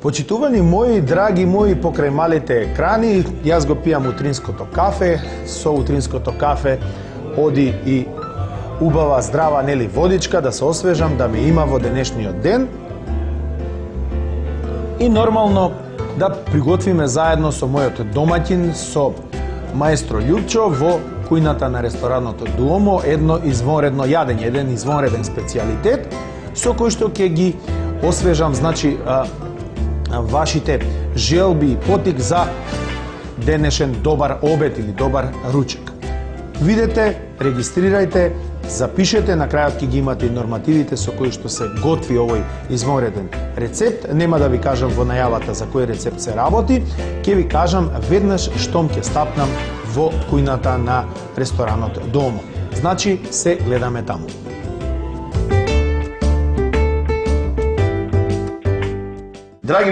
Почитувани мои, драги мои, покрај малите екрани, јас го пијам утринското кафе. Со утринското кафе оди и убава, здрава, нели, водичка, да се освежам, да ме има во денешниот ден. И нормално да приготвиме заедно со мојот домаќин, со маестро Љупчо, во кујната на ресторанот Дуомо, едно извонредно јадење, еден извонреден специјалитет, со кој што ќе ги освежам, значи, вашите желби и потик за денешен добар обед или добар ручек. Видете, регистрирајте, запишете, на крајот ќе ги имате и нормативите со кои што се готви овој извонреден рецепт. Нема да ви кажам во најавата за кој рецепт се работи, ќе ви кажам веднаш штом ќе стапнам во кујната на ресторанот Дуомо. Значи, се гледаме таму. Драги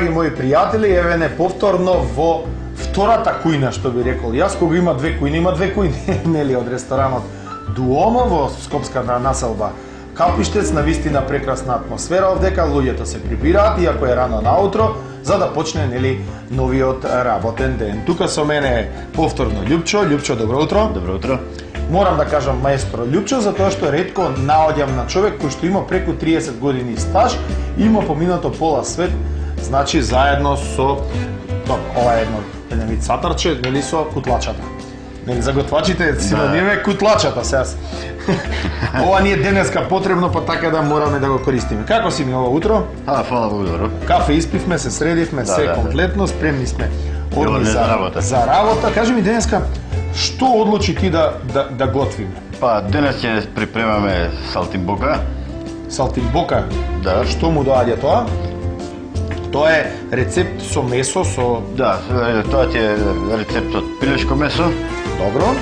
мои пријатели, еве не повторно во втората кујна, што би рекол јас, кога има две кујни, нели, од ресторанот Дуомо во скопската населба Капиштец, на вистина прекрасна атмосфера овдека, луѓето се прибираат, иако е рано наутро, за да почне, нели, новиот работен ден. Тука со мене е повторно Љупчо. Љупчо, добро утро. Добро утро. Морам да кажам маестро Љупчо, затоа што ретко наоѓам на човек кој што има преку 30 години стаж, има поминато пола свет, значи заедно со ова едно вид сатарче, нели, со кутлачата. Нели, за готвачите синониме кутлачата сега. Ова ни е денеска потребно, па така да мораме да го користиме. Како си ми ова утро? Фала Богу, добро. Кафе испивме, се средивме, се комплетно, спремни сме одни за работа. За работа. Кажи ми денеска, што одлучи ти да готвиме? Па денес ќе припремаме салтимбока. Салтимбока? Да. Што му доаѓа тоа? Тоа е рецепт со месо, со... Да, тоа ти е рецепт од пилешко месо. Добро.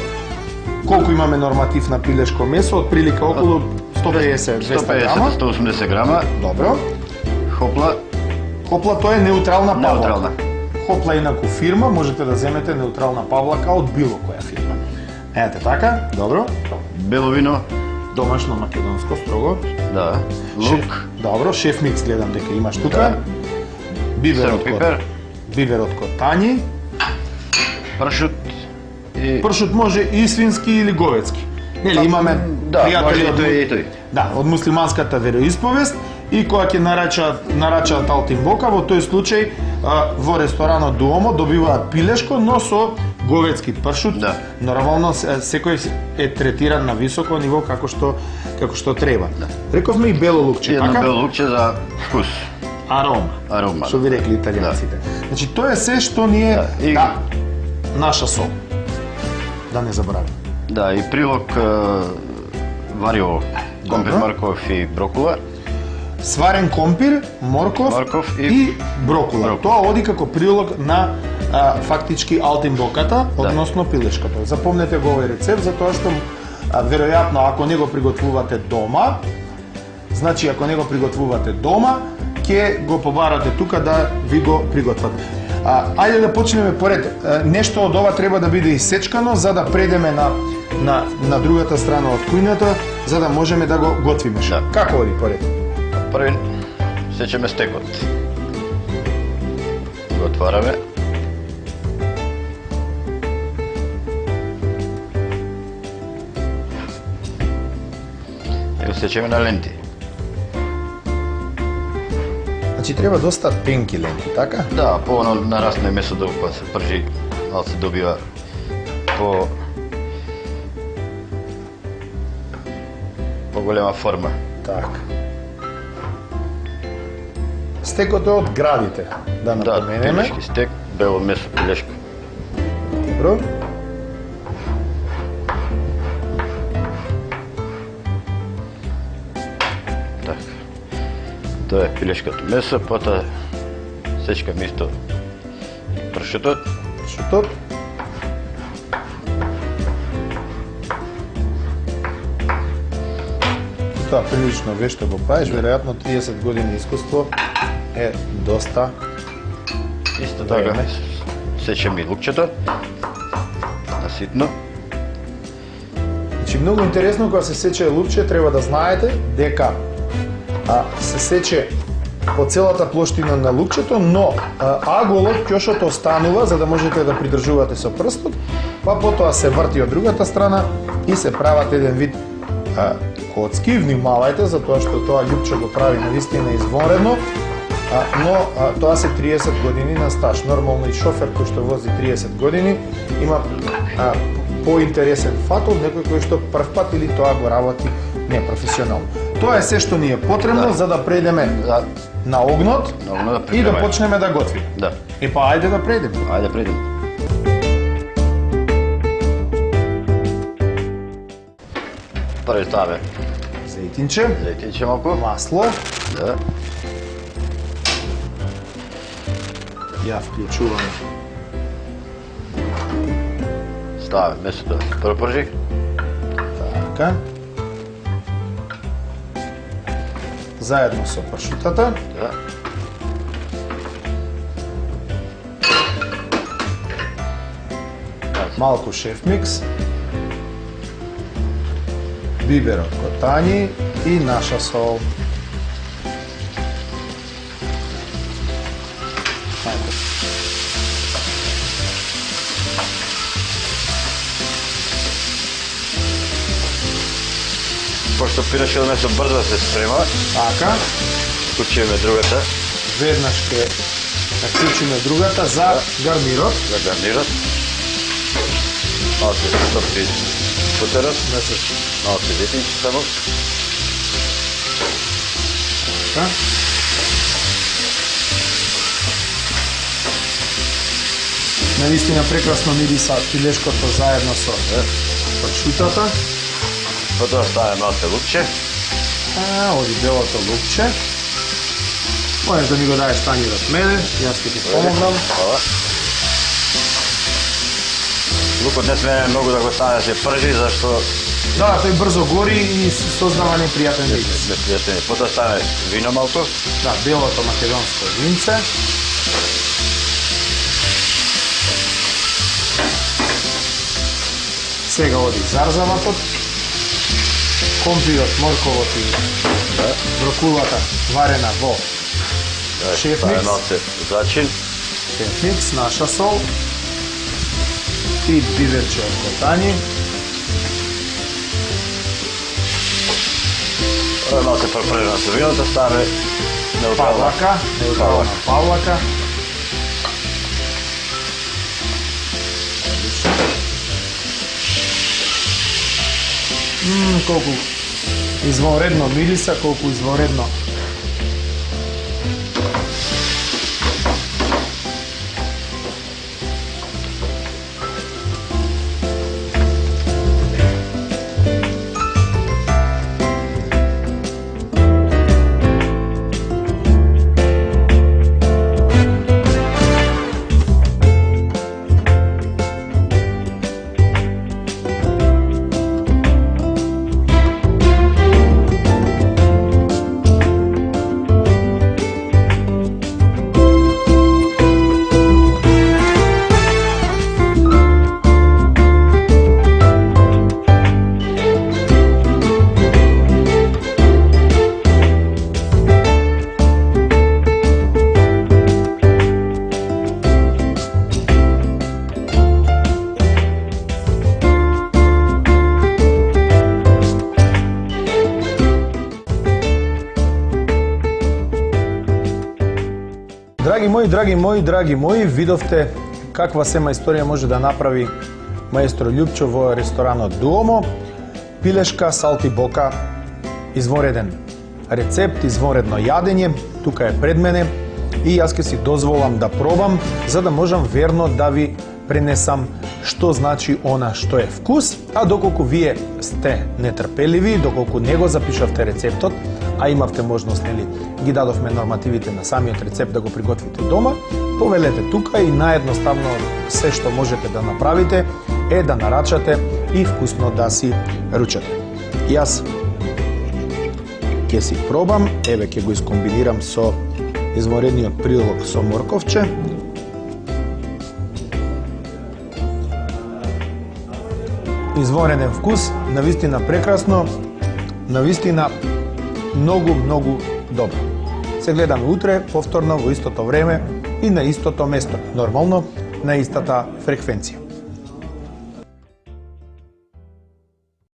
Колку имаме норматив на пилешко месо? Од прилика околу 150-200 грама. 150-180 грама. Добро. Хопла. Хопла, тоа е неутрална павлака. Неутрална. Хопла инаку фирма, можете да земете неутрална павлака од било која фирма. Ете така, добро. Бело вино. Домашно македонско строго. Да. Лук. Добро, шеф микс гледам дека имаш тука. Да. Биверот код Тањи. Пршут. Пршут може и свински или говецки. Нели, имаме пријатели од тој. Да, од муслиманската вероисповест, и кога ќе нарачаат алтимбока, во тој случај во ресторанот Дуомо добиваат пилешко, но со говецки пршут. Да. Нормално секој е третиран на високо ниво како што треба. Да. Рековме и бело лукче, така? така? Бело лукче за вкус. Арома. Што ви рекли италијанците. Значи тоа е се што ни е наша сол. Да не забораваме. Да, и прилог варио, компир, морков и брокула. Сварен компир, морков и брокула. Тоа оди како прилог на фактички алтимбоката, односно пилешкото. Запомнете го овој рецепт, затоа што веројатно ако не го приготвувате дома, ќе го побарате тука да ви го приготват. Ајде да почнеме поред. Нешто од ова треба да биде исечкано за да предеме на другата страна од кујната, за да можеме да го готвиме. Да. Како оди поред? Први сечеме стекот. Го отвараме. И го сечеме на ленти. Значи треба доста тенки ленти, така? Да, по нарасне месото па се пржи, мал се добива по голема форма. Така. Стекот е од градите, да напоменеме. Да, пилешки стек, бело месо пилешко. Добро. Така. Тоа е пилешкото месо, потоа сечкаме исто пршутот. Тоа прилично вешто го правиш, веројатно 30 години искуство е доста. Исто така сечеме и лукчето на ситно. Значи многу интересно кога се сече лукче, треба да знаете дека се сече по целата плоштина на лукчето, но аголот, ќошото останува за да можете да придржувате со прстот, па потоа се врти од другата страна и се прават еден вид коцки. Внимавајте, затоа што тоа љупче го прави навистина извонредно, но тоа се 30 години на стаж. Нормално и шофер кој што вози 30 години има поинтересен фат од некој кој што прв пат или тоа го работи непрофесионално. Тоа е се што ни е потребно за да прејдеме на огнот и да почнеме да готвиме. Да. Па ајде да прејдеме. Ајде прејдеме. Први ставаме Зејтинче, малку. масло. Да. Ја вклучувам. Ставаме месото прво пржик. Така. Заедно со пршутата. Да. Малку шеф микс. Бибер од котањи и наша сол. Пошто пирашкото месо брзо да се спрема, Така, вклучуваме другата веднаш ќе наклучиме другата за гарнирот. за гарнирот. Малку се стопи бутерот, малку зејтинче само. Така. Навистина прекрасно мириса пилешкото заедно со пршутата. Потоа ставаме малку лукче. Оди белото лукче. Можеш да ми го даеш тањерот мене, јас ќе ти помогнам. Хвала. Лукот не сме многу да го ставаме да се пржи, зашто Да, тој брзо гори и создава непријатен мирис. непријатен. Потоа ставаме вино малку. Да, белото македонско винце. Сега оди зарзаватот, компирот, морковот и брокулата варена во шеф Ставаме микс. малку зачин. шеф микс, наша сол и биверче од котањи. Малку пропрежено со виното, ставаме неутрална Павлака, неутрална павлака. Колку извонредно мириса, колку извонредно Драги мои, видовте каква сема историја може да направи маестро Љупчо во ресторанот Дуомо. Пилешка салтибока, извонреден рецепт, извонредно јадење, тука е пред мене и јас ќе си дозволам да пробам за да можам верно да ви пренесам што значи она што е вкус, а доколку вие сте нетрпеливи, доколку не го запишавте рецептот, а имавте можност, нели, ги дадовме нормативите на самиот рецепт да го приготвите дома, повелете тука и наедноставно се што можете да направите е да нарачате и вкусно да си ручате. Јас ќе си пробам, еве ќе го искомбинирам со извонредниот прилог со морковче. Извонреден вкус, навистина прекрасно, навистина многу добро. се гледаме утре повторно во истото време и на истото место. Нормално на истата фреквенција.